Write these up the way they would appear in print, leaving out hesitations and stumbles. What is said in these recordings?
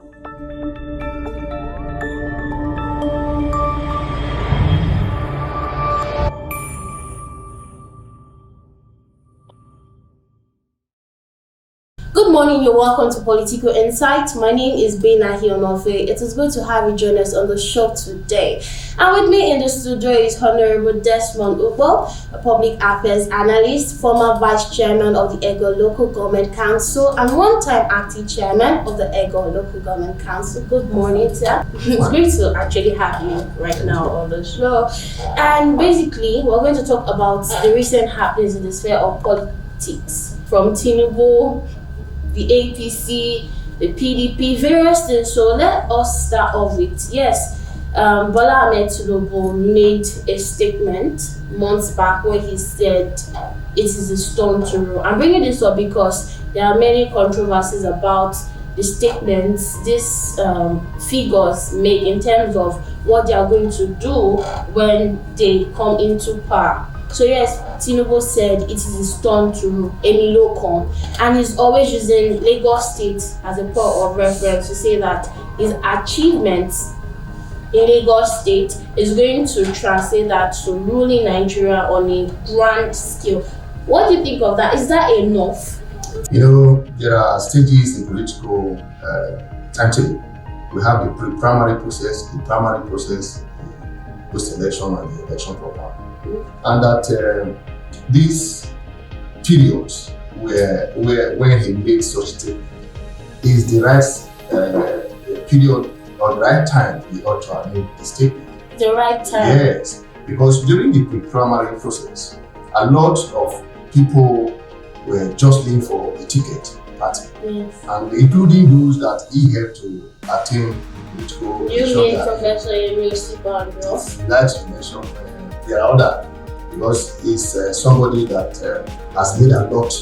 Good morning, you're welcome to Political Insight. My name is Bena Hionofe. It is good to have you join us on the show today. And with me in the studio is Honorable Desmond, a public affairs analyst, former vice chairman of the Ego Local Government Council, and one-time acting chairman of the Ego Local Government Council. Good morning, sir. It's great to actually have you right now on the show. And basically, we're going to talk about the recent happenings in the sphere of politics, from Tinubu, the APC, the PDP, various things. So let us start off with, Bola Ahmed Tinubu made a statement months back where he said it is a stone to roll. I'm bringing this up because there are many controversies about the statements these figures make in terms of what they are going to do when they come into power. So yes, Tinubu said it is a stone to any locum, and he's always using Lagos State as a point of reference to say that his achievements in Lagos State is going to translate that to ruling Nigeria on a grand scale. What do you think of that? Is that enough? You know, there are stages in political timetable. We have the pre-primary process, the primary process, post-election, and the election proper. And that these periods when he made such statement is the right period or the right time he ought to have made the statement. The right time? Yes, because during the pre-primary process, a lot of people were jostling for a ticket party, and including those that he helped to attain political. You mean Professor Emil Sibanjo? That you mentioned. There are other, because he's somebody that has made a lot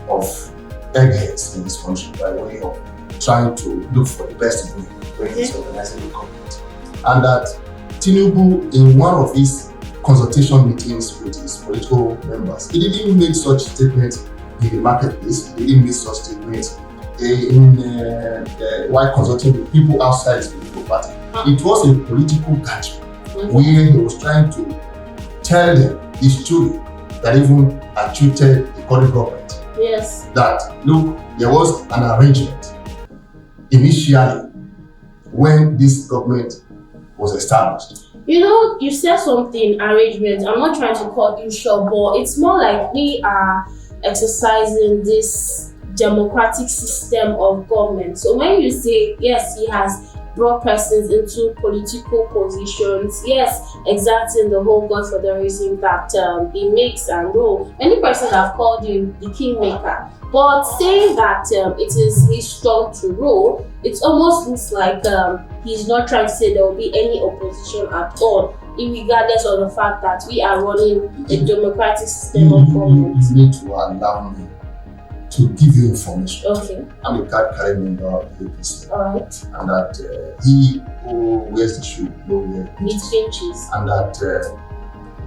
of eggheads in this country by way of trying to look for the best in when he's organizing the government. And that Tinubu, in one of his consultation meetings with his political members, he didn't make such statements in the marketplace, he didn't make such statements while consulting with people outside his political party. It was a political gathering where he was trying to tell them the story that even attributed the current government. Yes. That, look, there was an arrangement initially when this government was established. You know, you said something, arrangement. I'm not trying to call you short, but it's more like we are exercising this democratic system of government. So when you say, yes, he has brought persons into political positions, yes, exerting the whole godfatherism that he makes and rule. Many persons have called him the kingmaker, but saying that it is his turn to rule, it almost looks like he's not trying to say there will be any opposition at all, regardless of the fact that we are running a democratic system of government. You need to allow me to give you information. Okay. I'm a card-carrying member of the APC. Alright. And that he who wears the shoe knows where it pinches. And that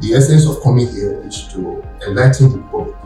the essence of coming here is to enlighten the public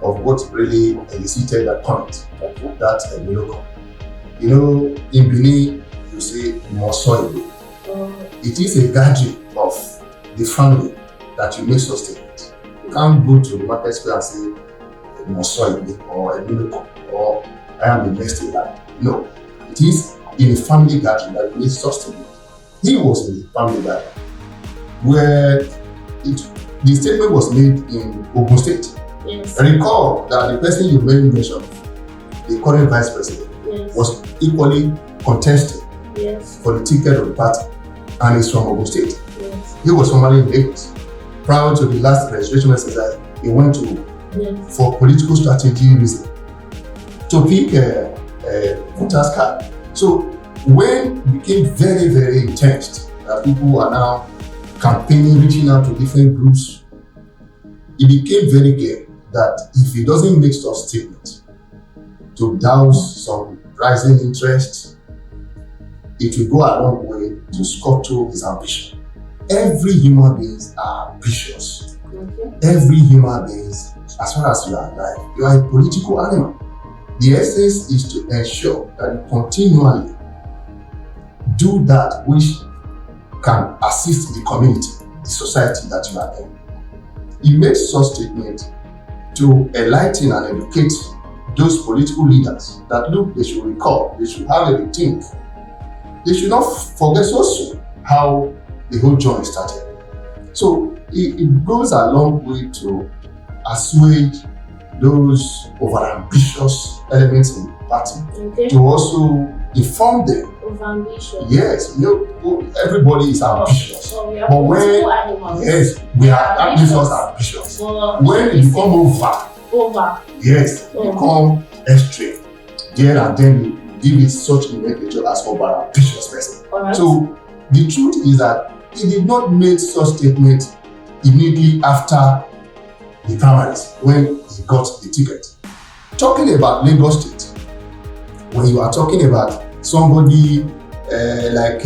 of what really elicited that comment. Okay. That miracle. You know, in Benin, you say Mosoibe. It is a gathering of the family that you make such statements. You can't go to the market square and say Mosoibe or a miracle or I am the next in line. No, it is in a family gathering that you make such statements. He was in the family gathering where the statement was made in Ogun State. Yes. Recall that the person you mentioned, the current vice president, was equally contested for the ticket of the party, and is from Ogun State. Yes. He was formerly in Lagos. Prior to the last registration exercise, he went to for political strategy reason to pick a voter's card. So when it became very, very intense, that people are now campaigning, reaching out to different groups, it became very clear that if he doesn't make such statements to douse some rising interest, it will go a long way to scuttle his ambition. Every human being are ambitious. Every human being, as far as you are alive, you are a political animal. The essence is to ensure that you continually do that which can assist the community, the society that you are in. He made such statement to enlighten and educate those political leaders that look, they should recall, they should have a rethink. They should not forget so soon how the whole journey started. So it goes a long way to assuage those overambitious elements in the party, to also inform them. Overambitious. Yes, everybody is ambitious. But when we are ambitious. When it become over, yes, become extreme. There and then you give it such a nature as over ambitious person. Right. So the truth is that he did not make such statement immediately after the primaries when he got the ticket. Talking about Lagos State, when you are talking about somebody like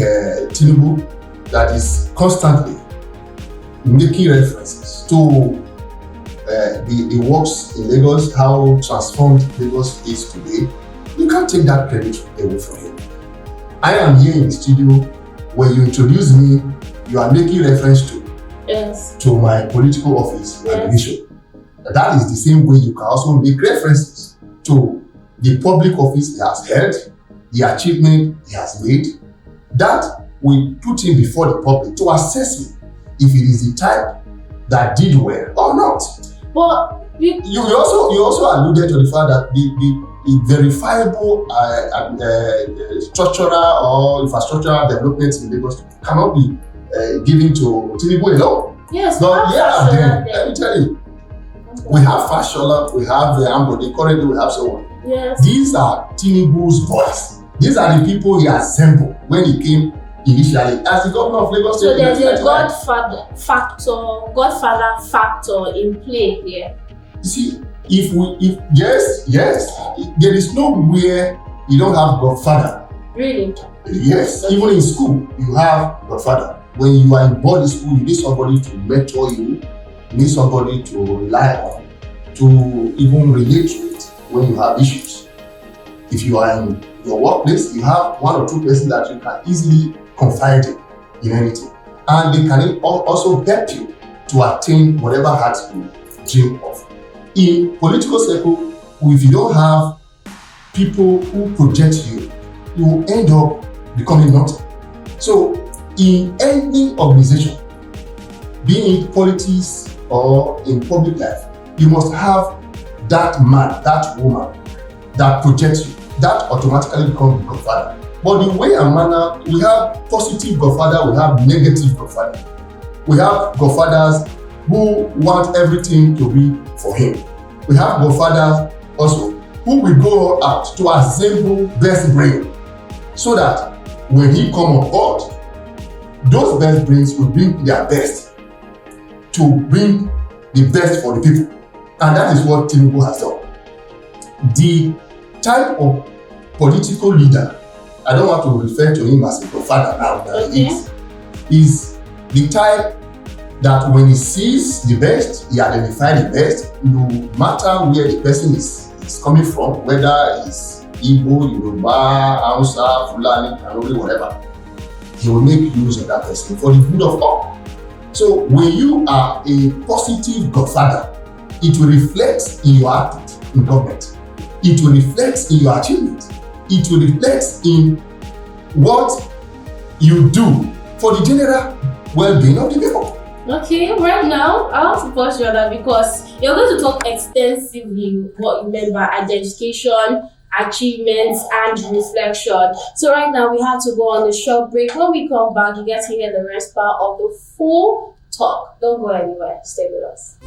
Tinubu that is constantly making references to the works in Lagos, how transformed Lagos is today, you can't take that credit away from him. I am here in the studio. When you introduce me, you are making reference to my political office and division. That is the same way you can also make references to the public office he has held, the achievement he has made. That will put him before the public to assess him if it is the type that did well or not. But you also alluded to the fact that the verifiable structural or infrastructural developments in Lagos cannot be given to Tinubu alone. Yes, but let me tell you, we have Fashola, we have the Ambode, currently we have so on. Yes. These are Tinubu's boys. These are the people he assembled when he came initially as the governor of Lagos State. So there's a godfather factor in play here. You see, yes, there is nowhere you don't have godfather. Really? Yes, even in school you have godfather. When you are in boarding school, you need somebody to mentor you. You need somebody to rely on, to even relate to it when you have issues. If you are in your workplace, you have one or two persons that you can easily confide in anything. And they can also help you to attain whatever heart you dream of. In political circle, if you don't have people who project you, you will end up becoming nothing. So in any organization, be it politics or in public life, you must have that man, that woman that projects you. That automatically becomes the godfather. But the way and manner, we have positive godfather, we have negative godfather. We have godfathers who want everything to be for him. We have godfathers also who will go out to assemble best brain so that when he come on board, those best brains will bring their best to bring the best for the people. And that is what Tinubu has done. The type of political leader, I don't want to refer to him as a godfather now, is the type that when he sees the best, he identifies the best, no matter where the person is coming from, whether it's Igbo, Yoruba, Hausa, Fulani, Kanuri, whatever, he will make use of that person for the good of all. So when you are a positive godfather, it will reflect in your output in government. It will reflect in your achievement. It will reflect in what you do for the general well-being of the people. Okay, right now, I want to pause you on that because you're going to talk extensively what you meant by identification, achievements, and reflection. So right now, we have to go on a short break. When we come back, you get to hear the rest part of the full talk. Don't go anywhere. Stay with us.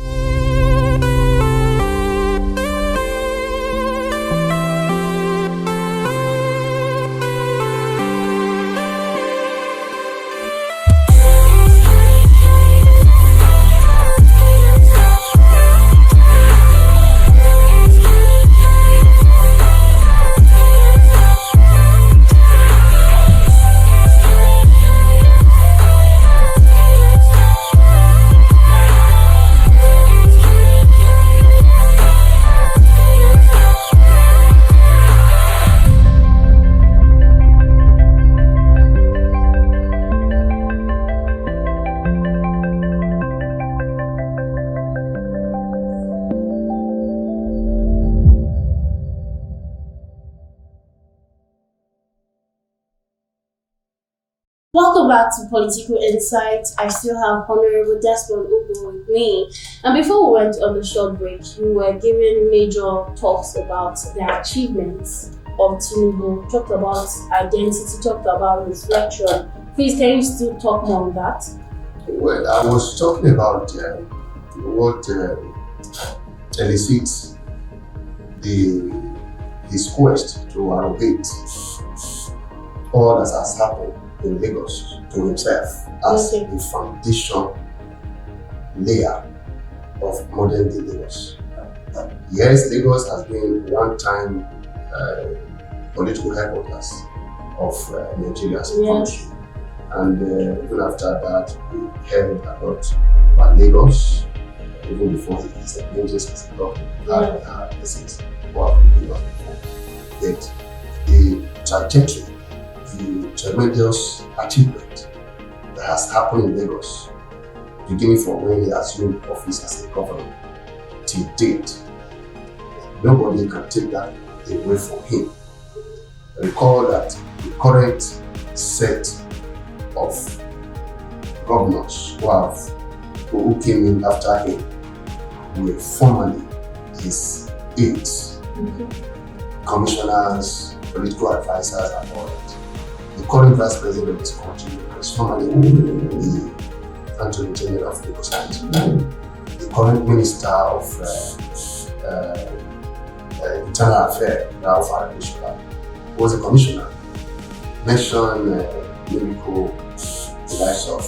Welcome back to Political Insight. I still have Honorable Desmond with me. And before we went on the short break, we were giving major talks about the achievements of Tinubu, talked about identity, talked about reflection. Please, can you still talk more on that? Well, I was talking about what elicits his quest to arrogate all that has happened in Lagos to himself as the foundation layer of modern day Lagos. Yes, Lagos has been one time political headquarters of Nigeria as a country. And even after that, we heard a lot about Lagos, even before his emergence as a governor. This is what we Lagos before. Yet, the trajectory, the tremendous achievement that has happened in Lagos, beginning from when he assumed office as a governor till date, nobody can take that away from him. Recall that the current set of governors who came in after him were formerly his aides, commissioners, political advisors, and all that. The current vice president of this country was formerly the Attorney General of Lagos State. The current minister of Internal Affairs, Ralph Arabishola, was a commissioner. Mention Medical, the likes of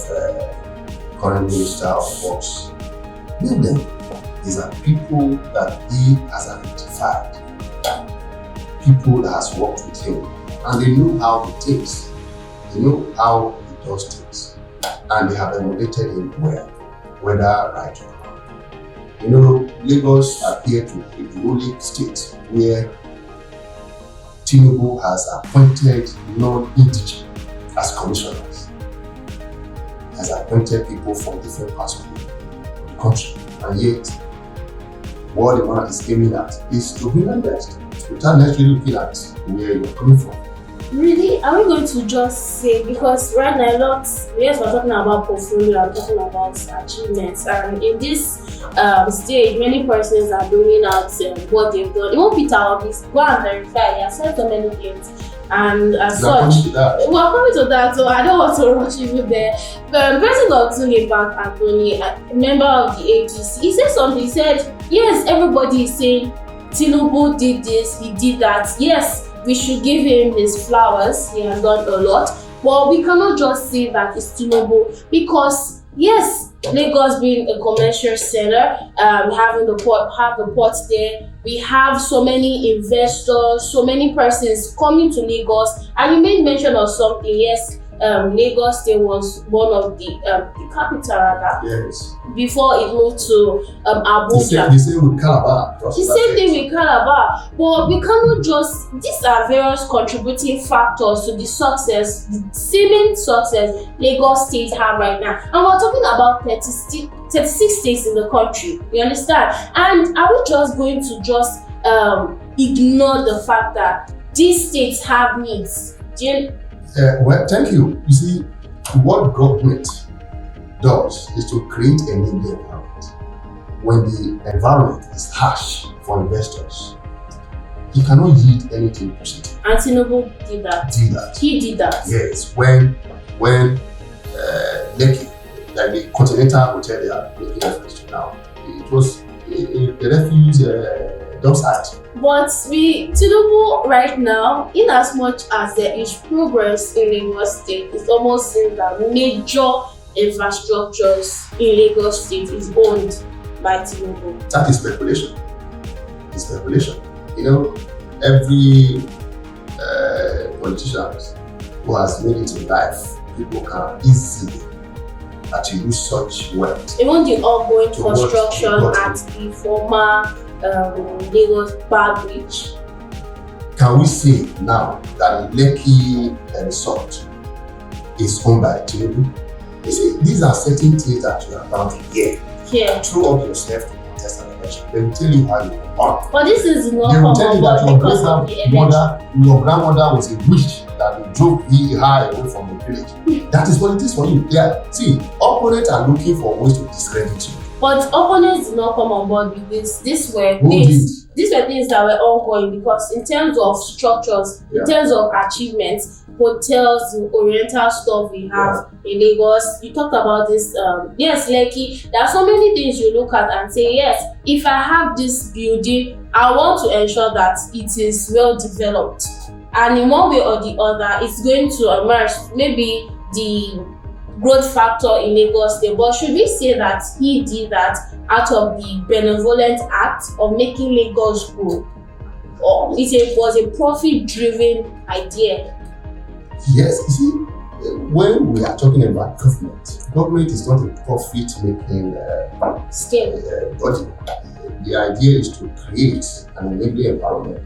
current minister of VOS. Name them. These are people that he has identified, people that has worked with him, and they know how he thinks, they know how he does things, and they have emulated him well, whether right or wrong. You know, Lagos appeared to be the only state where Tinubu has appointed non-indigent as commissioners, has appointed people from different parts of the country, and yet what the man is aiming at is to be honest, without necessarily looking at where you're coming from. Really? Are we going to just say, because right now we're talking about portfolio, I'm talking about achievements, and in this stage, many persons are bringing out what they've done. It won't be obvious. Go and verify. He has said so many things, and as such, we're coming to that. So I don't want to rush you there. But President Otuni Bank Anthony, a member of the APC, he said something. He said, "Yes, everybody is saying Tinubu did this, he did that. Yes, we should give him his flowers. He has done a lot. But we cannot just say that it's Tinubu because yes." Lagos being a commercial center, having the port there, we have so many investors, so many persons coming to Lagos, and you made mention of something. Yes, Lagos State was one of the capital rather. Yes. Before it moved to Abuja. The same with Calabar. The same thing with Calabar. But we cannot just, these are various contributing factors to the success, the seeming success Lagos State have right now. And we're talking about 36 states in the country. You understand? And are we just going to just ignore the fact that these states have needs? Well, thank you. You see, what government does is to create a new environment. When the environment is harsh for investors, you cannot yield anything positive. And Tinubu did that. He did that. Yes, when Lekki, like the Continental Hotel they are making reference to now, it was a refuse dump site. But Tinubu right now, in as much as there is progress in Lagos State, it almost seems that major infrastructures in Lagos State is owned by Tinubu. That is speculation. It's speculation. You know, every politician who has made it in life, people can easily attribute such wealth. Even the ongoing construction at the former Lagos Bar Bridge. Can we say now that Lekki resort is owned by Tinubu? You see, these are certain things that you are bound to hear. Yeah. Throw up yourself to contest an election. election. They will tell you how you won. But this is not They will common tell you that because of the election. your grandmother was a witch that drove you high away from the village. That is what it is for you. Yeah. See, opponents are looking for ways to discredit you. But opponents did not come on board with this. These were Who things that were ongoing, because in terms of structures, in terms of achievements, hotels, the oriental stuff we have in Lagos. You talked about this, yes, Lekki. There are so many things you look at and say, yes, if I have this building, I want to ensure that it is well developed. And in one way or the other, it's going to emerge, maybe the growth factor in Lagos State. But should we say that he did that out of the benevolent act of making Lagos grow? Or it was a profit-driven idea? Yes, you see, when we are talking about government is not a profit-making body. The idea is to create an enabling environment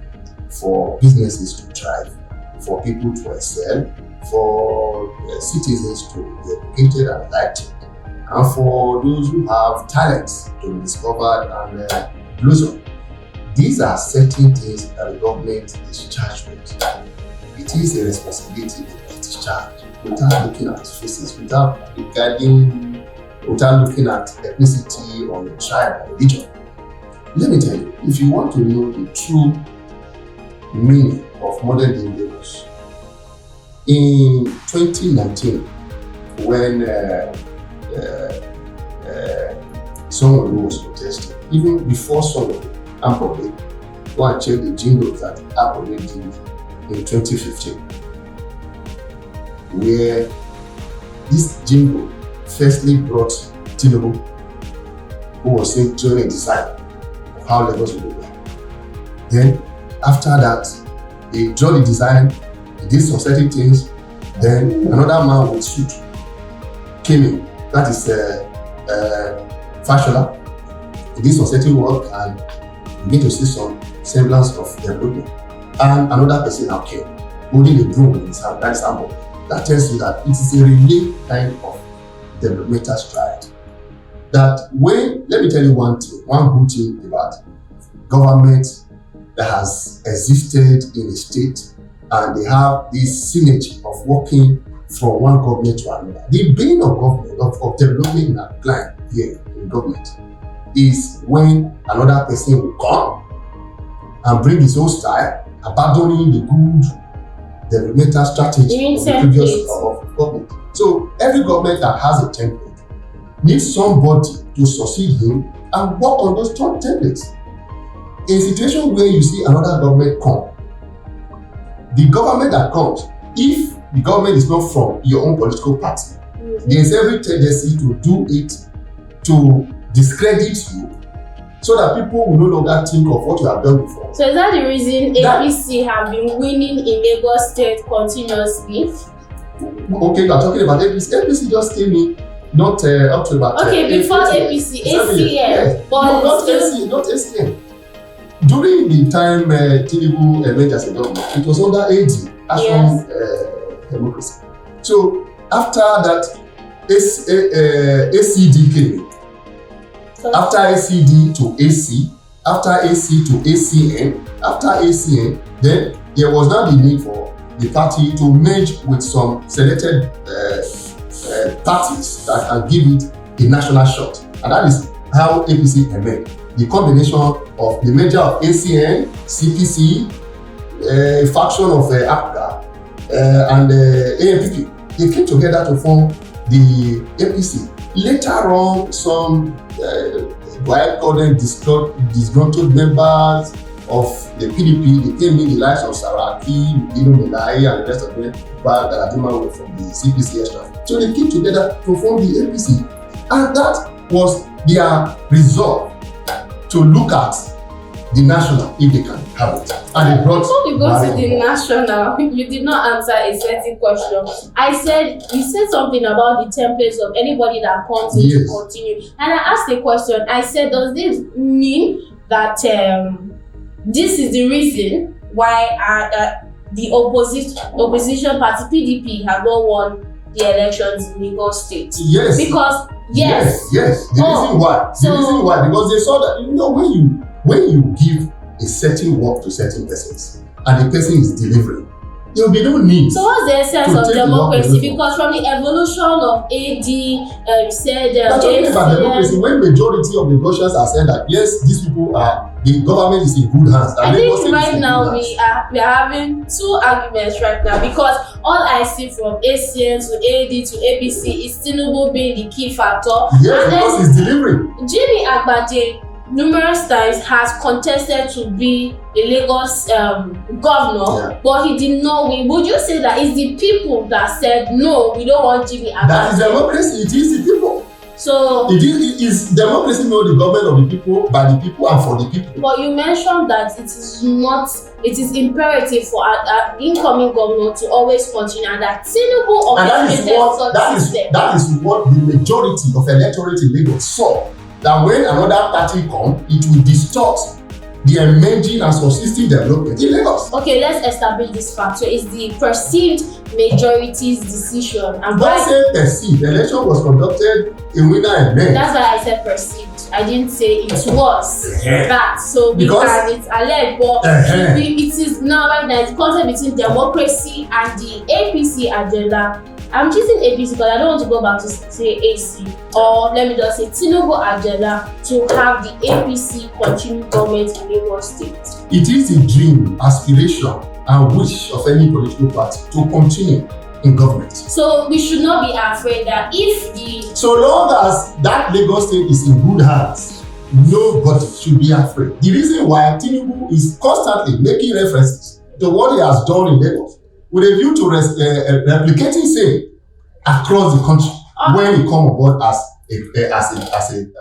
for businesses to thrive, for people to excel, for citizens to be educated and enlightened, and for those who have talents to be discovered and blossom. These are certain things that the government is charged with. It is a responsibility to discharge without looking at faces, without looking at ethnicity or tribe or religion. Let me tell you, if you want to know the true meaning of modern day Lagos, in 2019, when someone was protesting, even before someone, Ampole, go and check the jingles that Ampole did in 2015, where this jingle firstly brought Tinubu, who was saying during a design of how Lagos would be. Then, after that, they draw the design, he did some certain things, then another man with suit came in, that is Fashola. He did some certain work and you begin to see some semblance of development. And another person now came, holding a broom in his hand, that is Ambo. That tells you that it is a relay kind of developmental stride. That when, let me tell you one good thing about government that has existed in a state, and they have this synergy of working from one government to another. The beginning of government, of developing a plan here in government, is when another person will come and bring his own style, abandoning the good developmental strategy of the previous government. So every government that has a template needs somebody to succeed him and work on those templates. In a situation where you see another government come, the government that comes, if the government is not from your own political party, there is every tendency to do it to discredit you, so that people will no longer think of what you have done before. So is that the reason APC have been winning in Lagos State continuously? Okay, you are talking about APC. APC just came in, not up to about... Okay, before APC, ACN. Yes. But no, not ACN, not ACN. During the time Tinubu emerged as a government, it was under AD, Action Democracy. So after that, ACD came in. After ACD to AC, after AC to ACN, after ACN, then there was now the need for the party to merge with some selected parties that can give it a national shot. And that is how APC emerged. The combination of the merger of ACN, CPC, faction of APGA, and ANPP, they came together to form the APC. Later on, some I call them disgruntled members of the PDP, they came in, the likes of Saraki, Melai, and the rest of them, Galadima were from the CPC extra. So they came together to form the APC. And that was their resolve to look at the national if they can have it. And they brought... Before we go to the national, you did not answer a certain question. You said something about the templates of anybody that comes in to continue. And I asked a question. I said, does this mean that this is the reason why the opposition party, PDP, have not won the elections in Lagos State? Yes. Because Yes. Yes. The reason why, because they saw that, when you give a certain work to certain persons and the person is delivering, there will be no need. So what's the essence of democracy? Because from the evolution of AD, said talking about democracy, when majority of the Gaussians are saying that yes, these people are, the government is in good hands. I think right now we are having two arguments right now, because all I see from ACN to AD to APC is Tinubu being the key factor. Yes, because he's delivering. Jimmy Agbade numerous times has contested to be a Lagos governor, but he did not win. Would you say that it's the people that said no, we don't want Jimmy Agbade? That is democracy. It is the people. So it is democracy, not the government of the people, by the people and for the people. But you mentioned that it is imperative for an incoming governor to always continue, and that Tinubu that is what the majority of electorate in Lagos saw. That when another party comes, it will distort the emerging and subsisting development in Lagos. Okay, let's establish this fact. So it's the perceived majority's decision. And don't say perceived. The election was conducted in winner and men. That's why I said perceived. I didn't say it was that. So because it's alleged, but it is now right now. It's conflict between democracy and the APC agenda. I'm choosing APC because I don't want to go back to say AC, or let me just say Tinubu agenda to have the APC continue government in Lagos State. It is a dream, aspiration, and wish of any political party to continue in government. So we should not be afraid that so long as that Lagos State is in good hands, nobody should be afraid. The reason why Tinubu is constantly making references to what he has done in Lagos, with a view to replicating same across the country when he come aboard as a president.